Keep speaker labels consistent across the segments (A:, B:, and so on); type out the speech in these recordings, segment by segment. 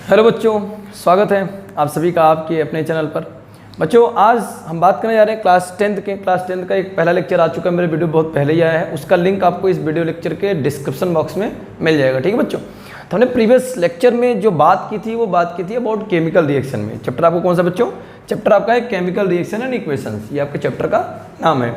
A: Hello बच्चों, स्वागत है आप सभी का आपके अपने चैनल पर। बच्चों आज हम बात करने जा रहे हैं क्लास 10 का एक पहला लेक्चर आ चुका है, मेरे वीडियो बहुत पहले ही आया है। उसका लिंक आपको इस वीडियो लेक्चर के डिस्क्रिप्शन बॉक्स में मिल जाएगा। ठीक है बच्चों, तो हमने प्रीवियस लेक्चर में जो बात की थी वो बात की थी अबाउट केमिकल रिएक्शन में। चैप्टर आपको कौन सा बच्चों? चैप्टर आपका है केमिकल रिएक्शन एंड इक्वेशंस, ये आपके चैप्टर का नाम है।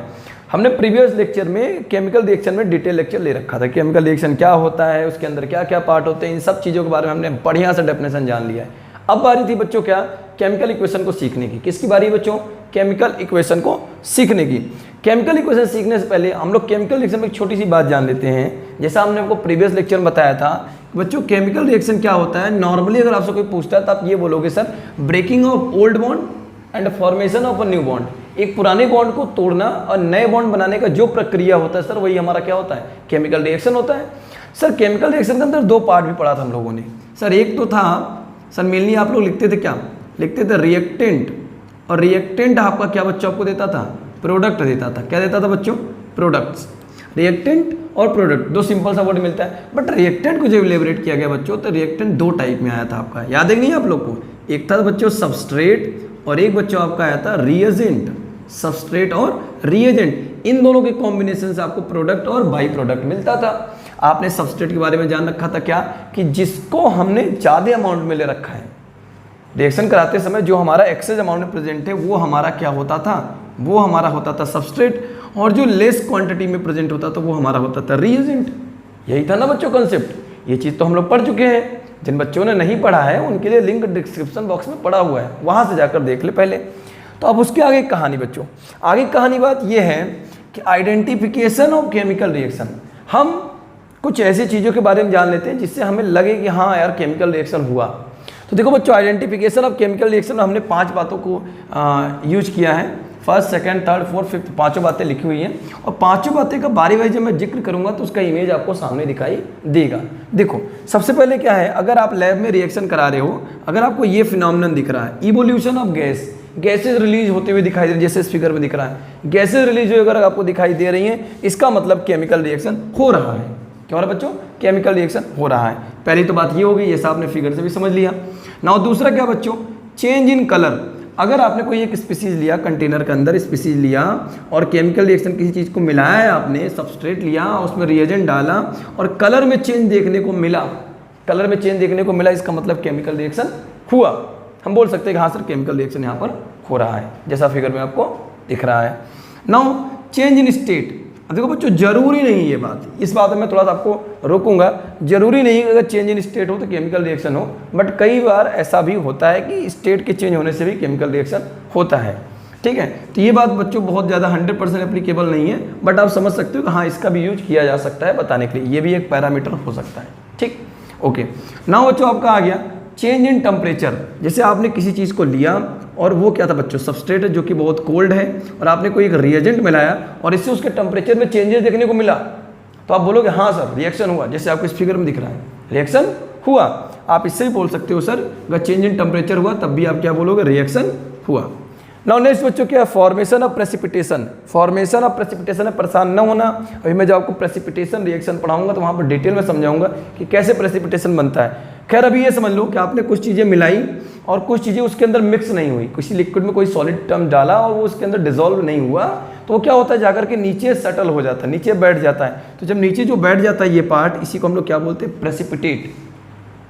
A: हमने प्रीवियस लेक्चर में केमिकल रिएक्शन में डिटेल लेक्चर ले रखा था। केमिकल रिएक्शन क्या होता है, उसके अंदर क्या क्या पार्ट होते हैं, इन सब चीज़ों के बारे में हमने बढ़िया से डेफिनेशन जान लिया है। अब बारी थी बच्चों क्या, केमिकल इक्वेशन को सीखने की। किसकी बारी है बच्चों? केमिकल इक्वेशन को सीखने की। केमिकल इक्वेशन सीखने से पहले हम लोग केमिकल रिएक्शन में एक छोटी सी बात जान लेते हैं। जैसा हमने आपको प्रीवियस लेक्चर में बताया था बच्चों, केमिकल रिएक्शन क्या होता है। नॉर्मली अगर आपसे कोई पूछता है तो आप ये बोलोगे sir, breaking of old bond and formation of a new bond. एक पुराने बॉन्ड को तोड़ना और नए बॉन्ड बनाने का जो प्रक्रिया होता है सर, वही हमारा क्या होता है? केमिकल रिएक्शन होता है। सर केमिकल रिएक्शन के अंदर दो पार्ट भी पढ़ा था हम लोगों ने। सर एक तो था सर, मेनली आप लोग लिखते थे क्या? लिखते थे रिएक्टेंट, और रिएक्टेंट आपका क्या बच्चों आपको देता था? प्रोडक्ट देता था। क्या देता था बच्चों? प्रोडक्ट्स। रिएक्टेंट और प्रोडक्ट दो सिंपल सा वर्ड मिलता है, बट रिएक्टेंट को जब इलेबोरेट किया गया बच्चों तो रिएक्टेंट दो टाइप में आया था आपका। याद है नहीं आप लोग को? एक था बच्चों सबस्ट्रेट और एक बच्चों आपका आया था रिएजेंट। सबस्ट्रेट और रिएजेंट, इन दोनों के कॉम्बिनेशन से आपको प्रोडक्ट और बाई प्रोडक्ट मिलता था। आपने सबस्ट्रेट के बारे में जान रखा था क्या, कि जिसको हमने ज़्यादा अमाउंट में ले रखा है, रिएक्शन कराते समय जो हमारा एक्सेस अमाउंट में प्रेजेंट है वो हमारा क्या होता था? वो हमारा होता था सबस्ट्रेट, और जो लेस क्वांटिटी में प्रेजेंट होता था वो हमारा होता था रिएजेंट। यही था ना बच्चों कॉन्सेप्ट। ये चीज़ तो हम लोग पढ़ चुके हैं। जिन बच्चों ने नहीं पढ़ा है उनके लिए लिंक डिस्क्रिप्शन बॉक्स में पड़ा हुआ है, वहाँ से जाकर देख ले पहले। तो अब उसके आगे कहानी बच्चों, आगे कहानी बात यह है कि आइडेंटिफिकेशन ऑफ केमिकल रिएक्शन। हम कुछ ऐसी चीज़ों के बारे में जान लेते हैं जिससे हमें लगे कि हाँ यार केमिकल रिएक्शन हुआ। तो देखो बच्चों, आइडेंटिफिकेशन ऑफ केमिकल रिएक्शन में हमने 5 बातों को यूज किया है। First, second, third, fourth, fifth, 5 बातें लिखी हुई हैं, और 5 बातें का बारी बारी जब मैं जिक्र करूंगा तो उसका इमेज आपको सामने दिखाई देगा। देखो सबसे पहले क्या है, अगर आप लैब में रिएक्शन करा रहे हो, अगर आपको ये फिनोमिनन दिख रहा है, evolution of gas, gases release होते हुए दिखाई दे रही है, जैसे इस फिगर में दिख रहा है गैसेज रिलीज अगर आपको दिखाई दे रही हैं, इसका मतलब केमिकल रिएक्शन हो रहा है। क्या हो रहा है बच्चों? केमिकल रिएक्शन हो रहा है। पहली तो बात ये हो गई, जैसा आपने फिगर से भी समझ लिया। नाउ दूसरा क्या बच्चों, चेंज इन कलर। अगर आपने कोई एक स्पीसीज लिया, कंटेनर के अंदर स्पीसीज लिया और केमिकल रिएक्शन किसी चीज़ को मिलाया है आपने, सबस्ट्रेट लिया, उसमें रिएजेंट डाला और कलर में चेंज देखने को मिला, कलर में चेंज देखने को मिला, इसका मतलब केमिकल रिएक्शन हुआ। हम बोल सकते हैं कि हाँ सर केमिकल रिएक्शन यहाँ पर हो रहा है, जैसा फिगर में आपको दिख रहा है। Now change in state. अब देखो बच्चों, जरूरी नहीं ये बात, इस बात में मैं थोड़ा सा आपको रोकूंगा। जरूरी नहीं अगर चेंज इन स्टेट हो तो केमिकल रिएक्शन हो, बट कई बार ऐसा भी होता है कि स्टेट के चेंज होने से भी केमिकल रिएक्शन होता है। ठीक है, तो ये बात बच्चों बहुत ज़्यादा 100% एप्लीकेबल नहीं है, बट आप समझ सकते हो कि हाँ इसका भी यूज किया जा सकता है बताने के लिए, ये भी एक पैरामीटर हो सकता है। ठीक, ओके। नाउ बच्चों आपका आ गया चेंज इन टेम्परेचर। जैसे आपने किसी चीज़ को लिया और वो क्या था बच्चों? सबस्ट्रेट है जो कि बहुत कोल्ड है, और आपने कोई एक रिएजेंट मिलाया और इससे उसके टेम्परेचर में चेंजेस देखने को मिला, तो आप बोलोगे हाँ सर रिएक्शन हुआ, जैसे आपको इस फिगर में दिख रहा है रिएक्शन हुआ। आप इससे भी बोल सकते हो सर अगर चेंज इन टेम्परेचर हुआ तब भी आप क्या बोलोगे? रिएक्शन हुआ। नाउ नेक्स्ट बच्चों क्या है? Formation of precipitation. Formation of precipitation है, परेशान न होना, अभी मैं जब आपको प्रेसिपिटेशन रिएक्शन पढ़ाऊंगा तो वहाँ पर डिटेल में समझाऊंगा कि कैसे प्रेसिपिटेशन बनता है। खैर अभी ये समझ लो कि आपने कुछ चीज़ें मिलाई और कुछ चीज़ें उसके अंदर मिक्स नहीं हुई, किसी लिक्विड में कोई सॉलिड टर्म डाला और वो उसके अंदर डिजोल्व नहीं हुआ, तो क्या होता है जाकर के नीचे सेटल हो जाता है, नीचे बैठ जाता है। तो जब नीचे जो बैठ जाता है ये पार्ट, इसी को हम लोग क्या बोलते हैं? प्रेसिपिटेट।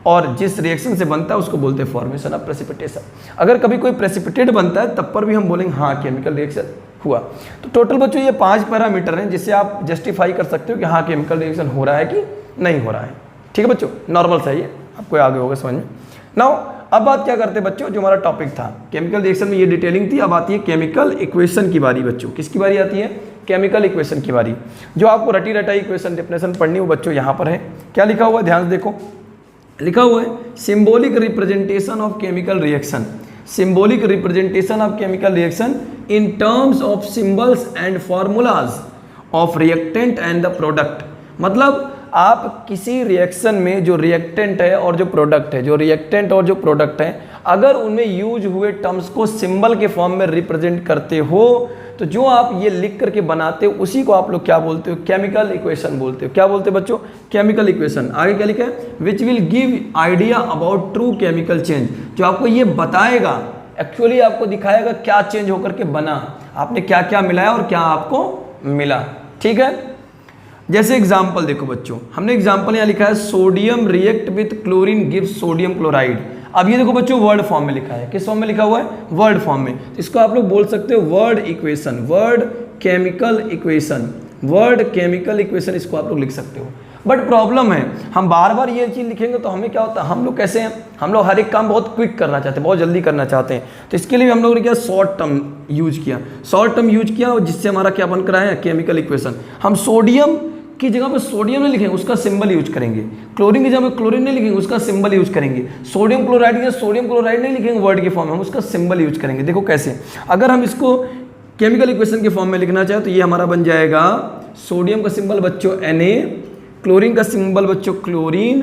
A: और जिस रिएक्शन से बनता है उसको बोलते हैं फॉर्मेशन ऑफ प्रेसिपिटेशन। अगर कभी कोई प्रेसिपिटेट बनता है तब पर भी हम बोलेंगे हाँ केमिकल रिएक्शन हुआ। तो टोटल बच्चों ये 5 पैरामीटर हैं जिससे आप जस्टिफाई कर सकते हो कि हाँ केमिकल रिएक्शन हो रहा है कि नहीं हो रहा है। ठीक है बच्चों, नॉर्मल सा ये आपको आगे होगा समझ में। नाउ अब बात क्या करते हैं बच्चों, जो हमारा टॉपिक था केमिकल रिएक्शन में ये डिटेलिंग थी। अब आती है केमिकल इक्वेशन की बारी बच्चों। किसकी बारी आती है? केमिकल इक्वेशन की बारी। जो आपको रटी रटाई इक्वेशन डेफिनेशन पढ़नी हो बच्चों यहाँ पर है। क्या लिखा हुआ है ध्यान से देखो, लिखा हुआ है symbolic representation of chemical reaction. Symbolic representation of chemical reaction in terms of symbols and formulas of reactant and the product. मतलब आप किसी रिएक्शन में जो रिएक्टेंट है और जो प्रोडक्ट है, जो रिएक्टेंट और जो प्रोडक्ट है, अगर उनमें यूज हुए टर्म्स को सिंबल के फॉर्म में रिप्रेजेंट करते हो तो जो आप ये लिख करके बनाते हो उसी को आप लोग क्या बोलते हो? केमिकल इक्वेशन बोलते हो। क्या बोलते हो बच्चों? Chemical equation. आगे क्या लिखा है? Which will give idea about true chemical change, जो आपको ये बताएगा, एक्चुअली आपको दिखाएगा क्या चेंज होकर के बना, आपने क्या क्या मिलाया और क्या आपको मिला। ठीक है, जैसे एग्जाम्पल देखो बच्चों, हमने एग्जाम्पल यहाँ लिखा है sodium react with chlorine gives sodium chloride. अब ये देखो बच्चों वर्ड फॉर्म में लिखा है। किस फॉर्म में लिखा हुआ है? वर्ड फॉर्म में। इसको आप लोग बोल सकते हो word equation, word chemical equation, word chemical equation इसको आप लोग लिख सकते हो। बट प्रॉब्लम है, हम बार बार ये चीज़ लिखेंगे तो हमें क्या होता है, हम लोग कैसे हैं, हम लोग हर एक काम बहुत क्विक करना चाहते हैं, बहुत जल्दी करना चाहते हैं। तो इसके लिए हम लोगों ने क्या शॉर्ट टर्म यूज किया, शॉर्ट टर्म यूज किया, जिससे हमारा क्या बनकर आया? Chemical equation. हम सोडियम की जगह पर सोडियम नहीं लिखेंगे, उसका सिंबल यूज करेंगे। क्लोरीन की जगह पर क्लोरीन नहीं लिखेंगे, उसका सिंबल यूज करेंगे। सोडियम क्लोराइड की जगह सोडियम क्लोराइड नहीं लिखेंगे वर्ड के फॉर्म में, हम उसका सिंबल यूज करेंगे। देखो कैसे, अगर हम इसको केमिकल इक्वेशन के फॉर्म में लिखना चाहे तो ये हमारा बन जाएगा सोडियम का सिंबल बच्चों Na, क्लोरीन का सिंबल बच्चों क्लोरीन,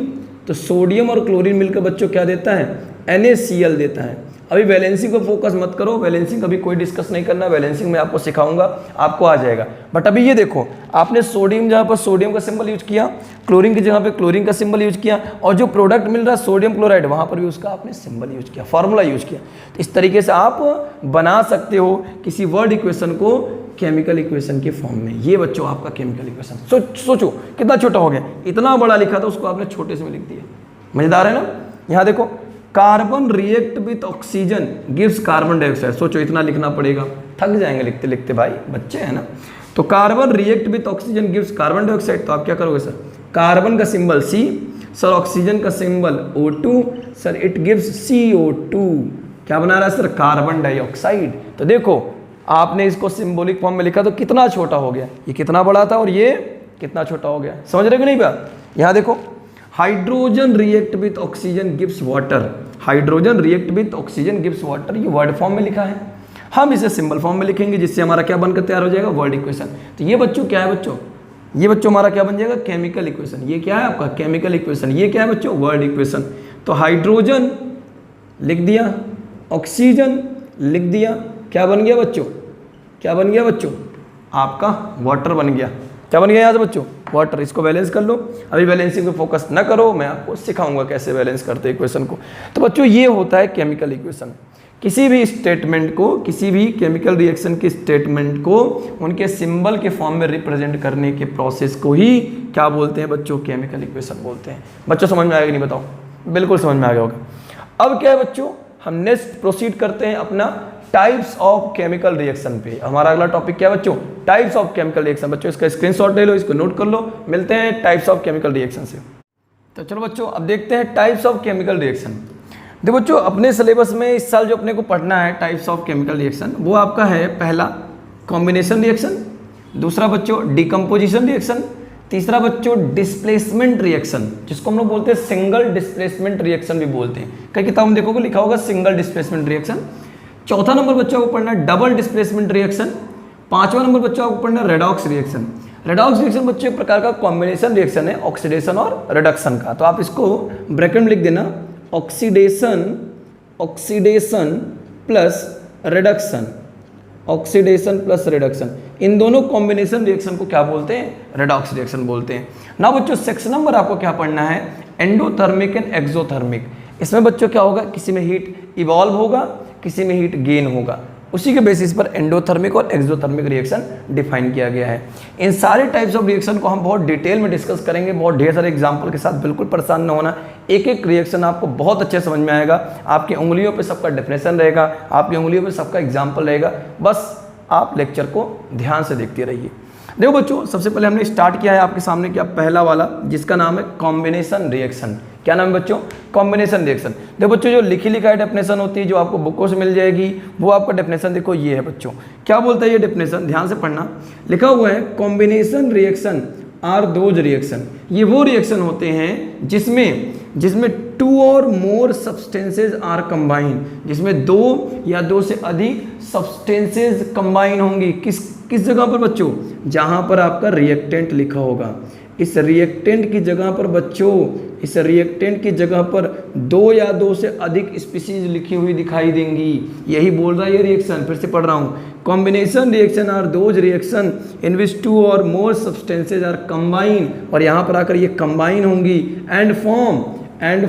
A: तो सोडियम और क्लोरीन मिलकर बच्चों क्या देता है? NaCl देता है। अभी बैलेंसिंग को फोकस मत करो, बैलेंसिंग अभी कोई डिस्कस नहीं करना, बैलेंसिंग में आपको सिखाऊंगा, आपको आ जाएगा। बट अभी ये देखो, आपने सोडियम जहाँ पर सोडियम का सिंबल यूज किया, क्लोरीन की जगह पे क्लोरीन का सिंबल यूज किया, और जो प्रोडक्ट मिल रहा है सोडियम क्लोराइड, वहाँ पर भी उसका आपने सिंबल यूज किया, फॉर्मूला यूज किया। तो इस तरीके से आप बना सकते हो किसी वर्ड इक्वेशन को केमिकल इक्वेशन के फॉर्म में। ये बच्चों आपका केमिकल इक्वेशन। सोचो कितना छोटा हो गया, इतना बड़ा लिखा था उसको आपने छोटे से में लिख दिया। मजेदार है ना? यहाँ देखो, carbon react with oxygen gives carbon dioxide. सोचो इतना लिखना पड़ेगा, थक जाएंगे लिखते लिखते, भाई बच्चे हैं ना। तो carbon react with oxygen gives carbon dioxide, तो आप क्या करोगे सर? कार्बन का सिंबल C, सर ऑक्सीजन का symbol O2, sir it gives CO2। क्या बना रहा है सर? Carbon dioxide. तो देखो आपने इसको सिंबॉलिक फॉर्म में लिखा तो कितना छोटा हो गया, ये कितना बड़ा था और ये कितना छोटा हो गया। समझ रहे हो नहीं बात? यहाँ देखो, hydrogen react with oxygen gives water, hydrogen react with oxygen gives water, ये वर्ड फॉर्म में लिखा है। हम इसे सिंबल फॉर्म में लिखेंगे जिससे हमारा क्या बनकर तैयार हो जाएगा? Word equation. तो ये बच्चों क्या है बच्चों? ये बच्चों हमारा क्या बन जाएगा? Chemical equation. ये क्या है आपका? Chemical equation. ये क्या है बच्चों? Word equation. तो हाइड्रोजन लिख दिया, ऑक्सीजन लिख दिया, क्या बन गया बच्चों? क्या बन गया बच्चों? आपका वाटर बन गया। क्या बन गया यहाँ से बच्चों? वाटर। इसको बैलेंस कर लो। अभी बैलेंसिंग पे फोकस ना करो, मैं आपको सिखाऊंगा कैसे बैलेंस करते हैं इक्वेशन को। तो बच्चों ये होता है केमिकल इक्वेशन। किसी भी स्टेटमेंट को, किसी भी केमिकल रिएक्शन के स्टेटमेंट को उनके सिंबल के फॉर्म में रिप्रेजेंट करने के प्रोसेस को ही क्या बोलते हैं बच्चों? केमिकल इक्वेशन बोलते हैं। बच्चों समझ में आएगा नहीं बताओ? बिल्कुल समझ में आ गया होगा। अब क्या है बच्चों, हम नेक्स्ट प्रोसीड करते हैं अपना टाइप्स ऑफ केमिकल रिएक्शन पे। हमारा अगला टॉपिक क्या है बच्चों? Types of chemical reaction. बच्चों इसका स्क्रीनशॉट ले लो, इसको नोट कर लो। मिलते हैं टाइप्स ऑफ केमिकल रिएक्शन से। तो चलो बच्चों अब देखते हैं टाइप्स ऑफ केमिकल रिएक्शन। देखो बच्चों, अपने सिलेबस में इस साल जो अपने को पढ़ना है टाइप्स ऑफ केमिकल रिएक्शन, वो आपका है पहला कॉम्बिनेशन रिएक्शन, दूसरा बच्चों डिकम्पोजिशन रिएक्शन, तीसरा बच्चों डिस्प्लेसमेंट रिएक्शन, जिसको हम लोग बोलते हैं सिंगल डिस्प्लेसमेंट रिएक्शन भी बोलते हैं। कई किताब में देखोगे लिखा होगा सिंगल डिस्प्लेसमेंट रिएक्शन। चौथा नंबर बच्चों को पढ़ना है डबल डिस्प्लेसमेंट रिएक्शन। पांचवा नंबर बच्चों को पढ़ना है रेडॉक्स रिएक्शन। रेडॉक्स रिएक्शन बच्चों एक प्रकार का कॉम्बिनेशन रिएक्शन है ऑक्सीडेशन और रिडक्शन का। तो आप इसको ब्रैकेट में लिख देना, oxidation, oxidation plus reduction, oxidation plus reduction. इन दोनों कॉम्बिनेशन रिएक्शन को क्या बोलते हैं? रेडॉक्स रिएक्शन बोलते हैं ना। बच्चों सेक्शन नंबर आपको क्या पढ़ना है? Endothermic and exothermic. इसमें बच्चों क्या होगा, किसी में हीट इवॉल्व होगा, किसी में हीट गेन होगा, उसी के बेसिस पर एंडोथर्मिक और एक्सोथर्मिक रिएक्शन डिफाइन किया गया है। इन सारे टाइप्स ऑफ रिएक्शन को हम बहुत डिटेल में डिस्कस करेंगे, बहुत ढेर सारे एग्जांपल के साथ। बिल्कुल परेशान न होना, एक एक रिएक्शन आपको बहुत अच्छे समझ में आएगा। आपकी उंगलियों पे सबका डेफिनेशन रहेगा, आपकी उंगलियों पे सबका एग्जाम्पल रहेगा। बस आप लेक्चर को ध्यान से देखते रहिए। देखो बच्चों, सबसे पहले हमने स्टार्ट किया है आपके सामने क्या, पहला वाला जिसका नाम है कॉम्बिनेशन रिएक्शन। क्या नाम है बच्चों? Combination reaction. देखो बच्चों, जो लिखी लिखाई डेफिनेशन होती है जो आपको बुकों से मिल जाएगी, वो आपका डेफिनेशन देखो ये है बच्चों। क्या बोलता है ये डेफिनेशन? ध्यान से पढ़ना। लिखा हुआ है combination reaction are those reaction. ये वो रिएक्शन होते हैं जिसमें टू और मोर सब्सटेंसेज आर कंबाइन, जिसमें दो या दो से अधिक सब्सटेंसेज कंबाइन होंगी। किस जगह पर बच्चों? जहां पर आपका रिएक्टेंट लिखा होगा। इस रिएक्टेंट की जगह पर बच्चों, इस रिएक्टेंट की जगह पर 2 या 2 से अधिक स्पीसीज लिखी हुई दिखाई देंगी। यही बोल रहा है ये रिएक्शन। फिर से पढ़ रहा हूँ, combination reaction are those reaction in which 2 or more substances are combine, और यहाँ पर आकर ये कंबाइन होंगी and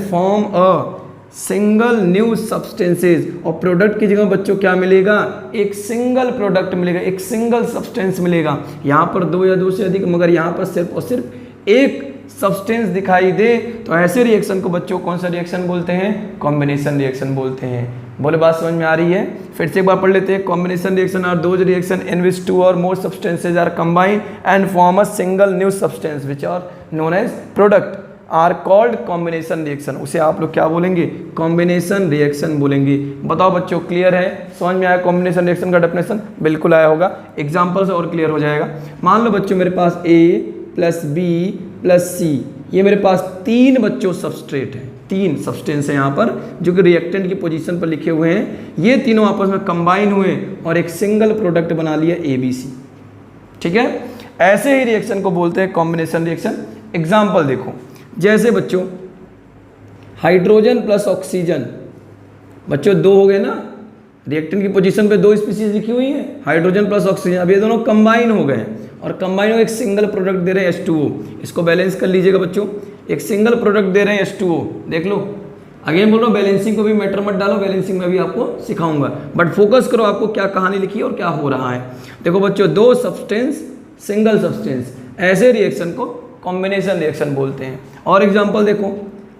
A: form a single new substances, और प्रोडक्ट की जगह बच्चों क्या मिलेगा, एक सिंगल प्रोडक्ट मिलेगा, एक सिंगल सब्सटेंस मिलेगा। यहाँ पर 2 या 2 से अधिक, मगर यहाँ पर सिर्फ और सिर्फ एक सब्सटेंस दिखाई दे, तो ऐसे रिएक्शन को बच्चों कौन सा रिएक्शन बोलते हैं, कॉम्बिनेशन रिएक्शन बोलते हैं। बोले बात समझ में आ रही है? फिर से एक बार पढ़ लेते हैं, combination reaction are those reaction in which 2 or more substances are combined and form a single new substance which are known as product are called combination reaction. उसे आप लोग क्या बोलेंगे, कॉम्बिनेशन रिएक्शन बोलेंगे। बताओ बच्चों, क्लियर है? समझ में आया कॉम्बिनेशन रिएक्शन का डेफिनेशन? बिल्कुल आया होगा, एग्जांपल से और क्लियर हो जाएगा। मान लो बच्चों मेरे पास A plus B plus C, ये मेरे पास 3 बच्चों सबस्ट्रेट हैं, 3 सब्सटेंस हैं यहाँ पर जो कि रिएक्टेंट की पोजीशन पर लिखे हुए हैं। ये तीनों आपस में कंबाइन हुए और एक सिंगल प्रोडक्ट बना लिया ABC। ठीक है, ऐसे ही रिएक्शन को बोलते हैं कॉम्बिनेशन रिएक्शन। एग्जाम्पल देखो, जैसे बच्चों हाइड्रोजन प्लस ऑक्सीजन, बच्चों 2 हो गए ना, रिएक्टेंट की पोजीशन पे 2 स्पीसीज लिखी हुई हैं, हाइड्रोजन प्लस ऑक्सीजन। अब ये दोनों कंबाइन हो गए हैं और कंबाइन हो एक सिंगल प्रोडक्ट दे रहे हैं H2O। इसको बैलेंस कर लीजिएगा बच्चों, एक सिंगल प्रोडक्ट दे रहे हैं H2O। देख लो, अगेन बोल रहा हूँ, बैलेंसिंग को भी मैटर मत डालो, बैलेंसिंग में भी आपको सिखाऊंगा, बट फोकस करो आपको क्या कहानी लिखी है और क्या हो रहा है। देखो बच्चों, 2 सब्सटेंस सिंगल सब्सटेंस, ऐसे रिएक्शन को कॉम्बिनेशन रिएक्शन बोलते हैं। और एग्जांपल देखो,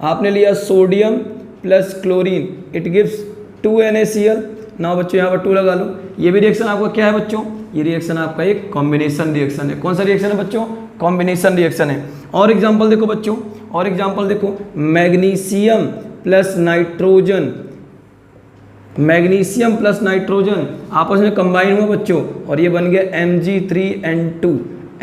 A: आपने लिया sodium plus chlorine, it gives 2NaCl। ना बच्चों यहाँ पर 2 लगा लो। ये भी रिएक्शन आपका क्या है बच्चों, ये रिएक्शन आपका एक कॉम्बिनेशन रिएक्शन है। कौन सा रिएक्शन है बच्चों, कॉम्बिनेशन रिएक्शन है। और एग्जांपल देखो बच्चों, और एग्जांपल देखो, magnesium plus nitrogen, magnesium plus nitrogen आपस में कंबाइन हुआ बच्चों और ये बन गया Mg3N2,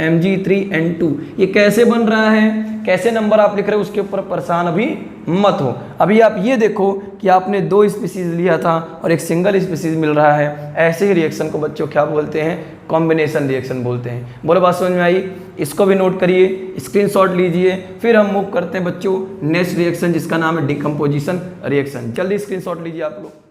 A: Mg3N2। ये कैसे बन रहा है, कैसे नंबर आप लिख रहे हो उसके ऊपर परेशान अभी मत हो। अभी आप ये देखो कि आपने 2 स्पीसीज लिया था और एक सिंगल स्पीसीज मिल रहा है। ऐसे ही रिएक्शन को बच्चों क्या बोलते हैं, कॉम्बिनेशन रिएक्शन बोलते हैं। बोलो बात समझ में आई? इसको भी नोट करिए, स्क्रीनशॉट लीजिए। फिर हम मूव करते हैं बच्चों नेक्स्ट रिएक्शन जिसका नाम है डिकम्पोजिशन रिएक्शन। जल्दी स्क्रीनशॉट लीजिए आप लोग।